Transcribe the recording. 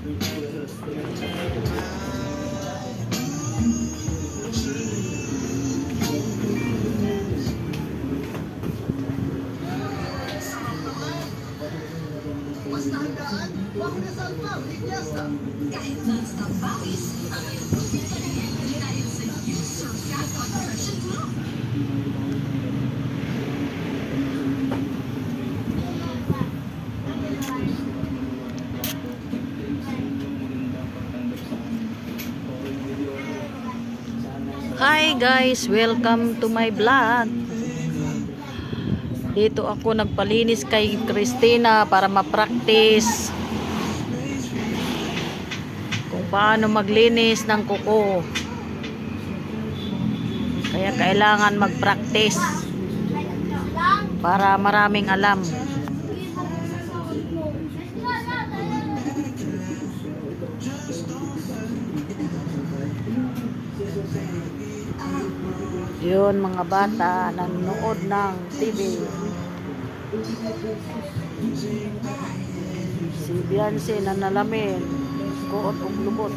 Kahit non-stop bawis, ang iyong probinsya rin dahil sa user fat compression club. Hi guys, welcome to my vlog. Dito ako nagpalinis kay Christina para ma-practice kung paano maglinis ng kuko. Kaya kailangan mag-practice para maraming alam. Yun mga bata nanonood ng TV. Si Beyonce na nalamin kuot ug lubot.